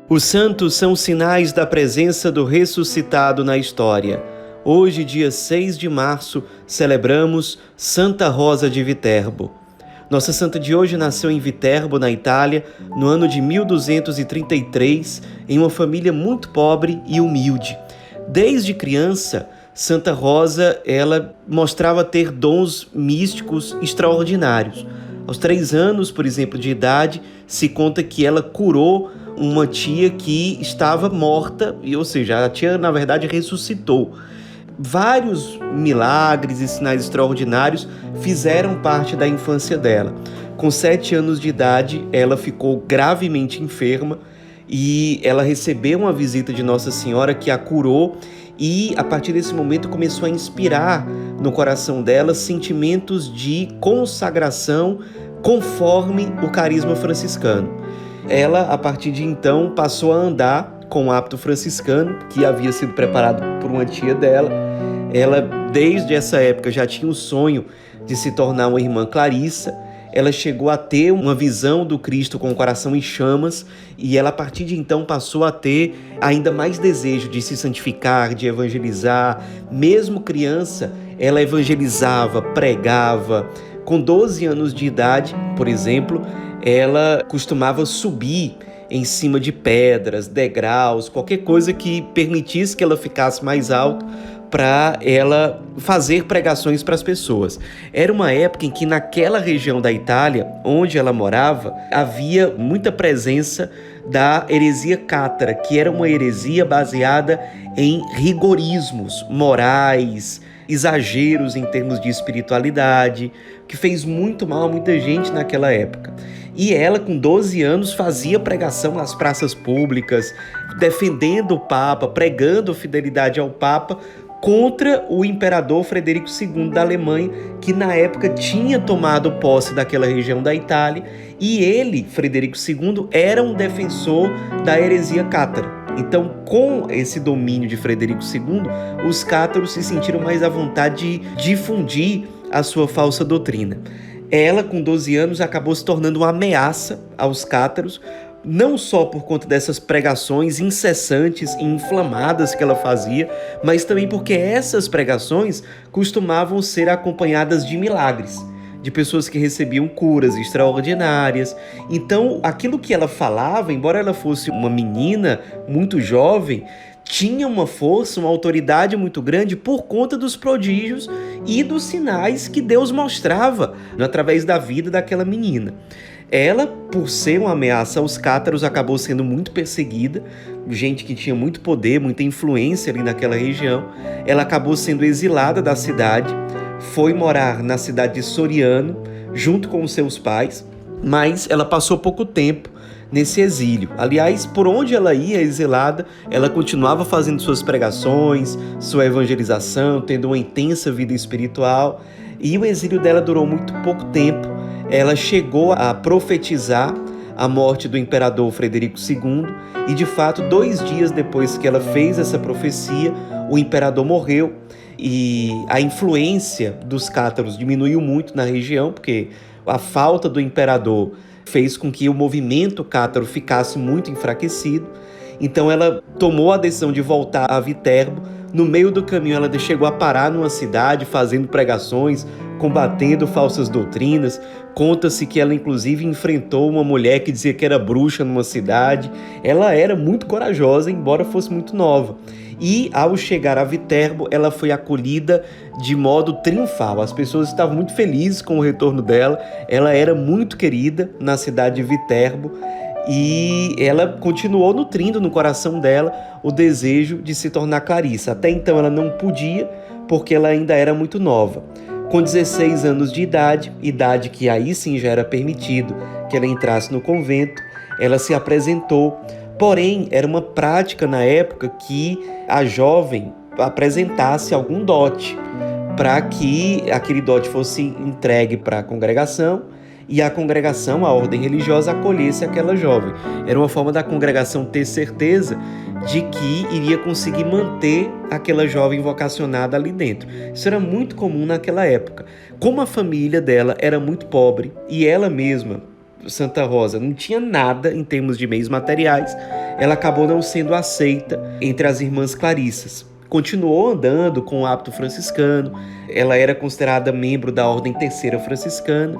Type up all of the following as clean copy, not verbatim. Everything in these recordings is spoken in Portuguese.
Os santos são sinais da presença do ressuscitado na história. Hoje, dia 6 de março, celebramos Santa Rosa de Viterbo. Nossa santa de hoje nasceu em Viterbo, na Itália, no ano de 1233, em uma família muito pobre e humilde. Desde criança, Santa Rosa ela mostrava ter dons místicos extraordinários. Aos 3 anos, por exemplo, de idade, se conta que ela curou uma tia que estava morta, ou seja, a tia, na verdade, ressuscitou. Vários milagres e sinais extraordinários fizeram parte da infância dela. Com 7 anos de idade, ela ficou gravemente enferma e ela recebeu uma visita de Nossa Senhora que a curou e, a partir desse momento, começou a inspirar no coração dela sentimentos de consagração conforme o carisma franciscano. Ela, a partir de então, passou a andar com o hábito franciscano, que havia sido preparado por uma tia dela. Ela, desde essa época, já tinha o sonho de se tornar uma irmã Clarissa. Ela chegou a ter uma visão do Cristo com o coração em chamas e ela, a partir de então, passou a ter ainda mais desejo de se santificar, de evangelizar. Mesmo criança, ela evangelizava, pregava. Com 12 anos de idade, por exemplo, ela costumava subir em cima de pedras, degraus, qualquer coisa que permitisse que ela ficasse mais alto para ela fazer pregações para as pessoas. Era uma época em que naquela região da Itália, onde ela morava, havia muita presença da heresia cátara, que era uma heresia baseada em rigorismos morais, exageros em termos de espiritualidade, que fez muito mal a muita gente naquela época. E ela, com 12 anos, fazia pregação nas praças públicas, defendendo o Papa, pregando fidelidade ao Papa, contra o imperador Frederico II da Alemanha, que na época tinha tomado posse daquela região da Itália, e ele, Frederico II, era um defensor da heresia cátara. Então, com esse domínio de Frederico II, os cátaros se sentiram mais à vontade de difundir a sua falsa doutrina. Ela, com 12 anos, acabou se tornando uma ameaça aos cátaros, não só por conta dessas pregações incessantes e inflamadas que ela fazia, mas também porque essas pregações costumavam ser acompanhadas de milagres, de pessoas que recebiam curas extraordinárias. Então, aquilo que ela falava, embora ela fosse uma menina muito jovem, tinha uma força, uma autoridade muito grande por conta dos prodígios e dos sinais que Deus mostrava através da vida daquela menina. Ela, por ser uma ameaça aos cátaros, acabou sendo muito perseguida, gente que tinha muito poder, muita influência ali naquela região. Ela acabou sendo exilada da cidade, foi morar na cidade de Soriano, junto com os seus pais, mas ela passou pouco tempo nesse exílio. Aliás, por onde ela ia exilada, ela continuava fazendo suas pregações, sua evangelização, tendo uma intensa vida espiritual, e o exílio dela durou muito pouco tempo. Ela chegou a profetizar a morte do imperador Frederico II e, de fato, 2 dias depois que ela fez essa profecia, o imperador morreu e a influência dos cátaros diminuiu muito na região, porque a falta do imperador fez com que o movimento cátaro ficasse muito enfraquecido. Então ela tomou a decisão de voltar a Viterbo. No meio do caminho ela chegou a parar numa cidade fazendo pregações, combatendo falsas doutrinas. Conta-se que ela inclusive enfrentou uma mulher que dizia que era bruxa numa cidade. Ela era muito corajosa, embora fosse muito nova. E ao chegar a Viterbo, ela foi acolhida de modo triunfal. As pessoas estavam muito felizes com o retorno dela. Ela era muito querida na cidade de Viterbo e ela continuou nutrindo no coração dela o desejo de se tornar Clarissa. Até então ela não podia, porque ela ainda era muito nova. Com 16 anos de idade que aí sim já era permitido que ela entrasse no convento, ela se apresentou. Porém, era uma prática na época que a jovem apresentasse algum dote para que aquele dote fosse entregue para a congregação e a congregação, a ordem religiosa, acolhesse aquela jovem. Era uma forma da congregação ter certeza de que iria conseguir manter aquela jovem vocacionada ali dentro. Isso era muito comum naquela época. Como a família dela era muito pobre e ela mesma, Santa Rosa, não tinha nada em termos de meios materiais, ela acabou não sendo aceita entre as irmãs clarissas. Continuou andando com o hábito franciscano, ela era considerada membro da Ordem Terceira Franciscana,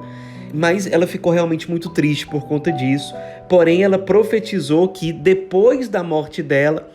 mas ela ficou realmente muito triste por conta disso. Porém, ela profetizou que depois da morte dela,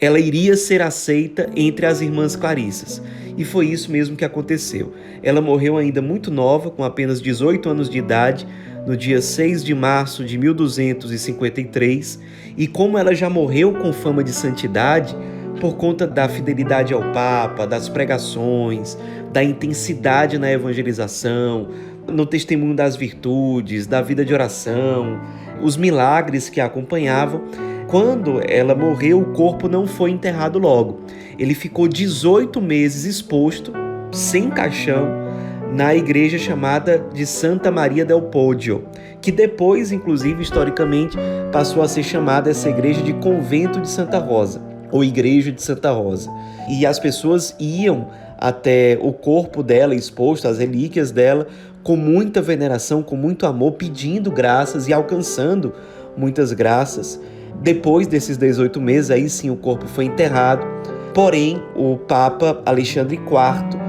ela iria ser aceita entre as irmãs clarissas. E foi isso mesmo que aconteceu. Ela morreu ainda muito nova, com apenas 18 anos de idade, no dia 6 de março de 1253. E como ela já morreu com fama de santidade, por conta da fidelidade ao Papa, das pregações, da intensidade na evangelização, no testemunho das virtudes, da vida de oração, os milagres que a acompanhavam, quando ela morreu, o corpo não foi enterrado logo. Ele ficou 18 meses exposto, sem caixão, na igreja chamada de Santa Maria del Poggio, que depois, inclusive, historicamente, passou a ser chamada essa igreja de Convento de Santa Rosa, ou Igreja de Santa Rosa. E as pessoas iam até o corpo dela exposto, as relíquias dela, com muita veneração, com muito amor, pedindo graças e alcançando muitas graças. Depois desses 18 meses, aí sim o corpo foi enterrado. Porém, o Papa Alexandre IV,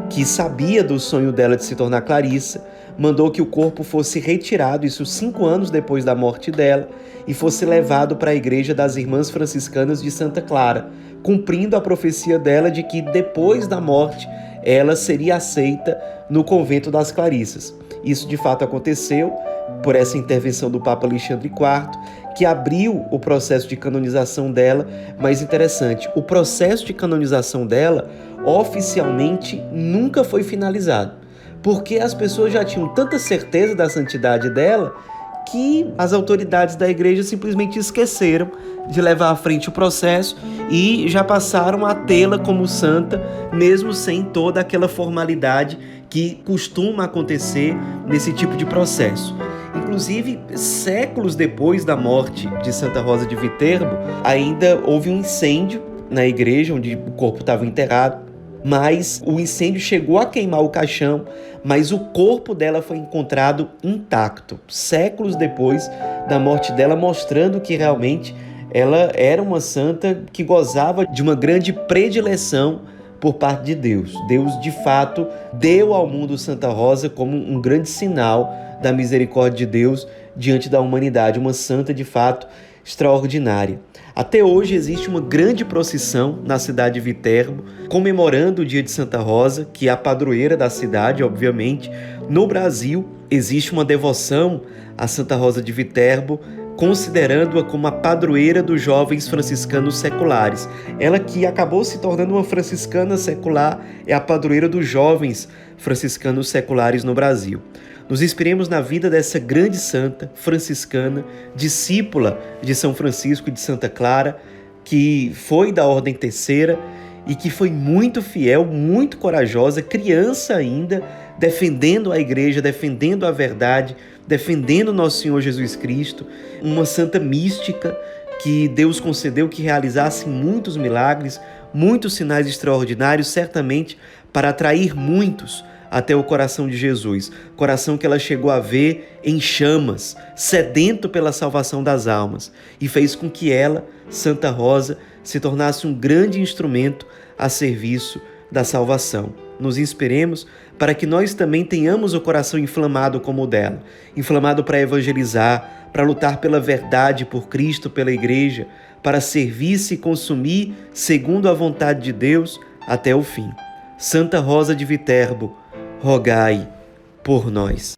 que sabia do sonho dela de se tornar clarissa, mandou que o corpo fosse retirado, isso 5 anos depois da morte dela, e fosse levado para a igreja das Irmãs Franciscanas de Santa Clara, cumprindo a profecia dela de que depois da morte ela seria aceita no convento das Clarissas. Isso de fato aconteceu por essa intervenção do Papa Alexandre IV, que abriu o processo de canonização dela. Mas interessante, o processo de canonização dela oficialmente nunca foi finalizado, porque as pessoas já tinham tanta certeza da santidade dela que as autoridades da igreja simplesmente esqueceram de levar à frente o processo e já passaram a tê-la como santa, mesmo sem toda aquela formalidade que costuma acontecer nesse tipo de processo. Inclusive, séculos depois da morte de Santa Rosa de Viterbo, ainda houve um incêndio na igreja onde o corpo estava enterrado, mas o incêndio chegou a queimar o caixão, mas o corpo dela foi encontrado intacto, séculos depois da morte dela, mostrando que realmente ela era uma santa que gozava de uma grande predileção por parte de Deus. Deus, de fato, deu ao mundo Santa Rosa como um grande sinal da misericórdia de Deus diante da humanidade, uma santa, de fato, extraordinária. Até hoje existe uma grande procissão na cidade de Viterbo, comemorando o dia de Santa Rosa, que é a padroeira da cidade, obviamente. No Brasil, existe uma devoção a Santa Rosa de Viterbo, considerando-a como a padroeira dos jovens franciscanos seculares. Ela, que acabou se tornando uma franciscana secular, é a padroeira dos jovens franciscanos seculares no Brasil. Nos inspiremos na vida dessa grande santa franciscana, discípula de São Francisco e de Santa Clara, que foi da Ordem Terceira e que foi muito fiel, muito corajosa, criança ainda, defendendo a igreja, defendendo a verdade, defendendo nosso Senhor Jesus Cristo, uma santa mística que Deus concedeu que realizasse muitos milagres, muitos sinais extraordinários, certamente para atrair muitos até o coração de Jesus, coração que ela chegou a ver em chamas, sedento pela salvação das almas, e fez com que ela, Santa Rosa, se tornasse um grande instrumento a serviço da salvação. Nos inspiremos para que nós também tenhamos o coração inflamado como o dela, inflamado para evangelizar, para lutar pela verdade, por Cristo, pela igreja, para servir-se e consumir segundo a vontade de Deus até o fim. Santa Rosa de Viterbo, rogai por nós.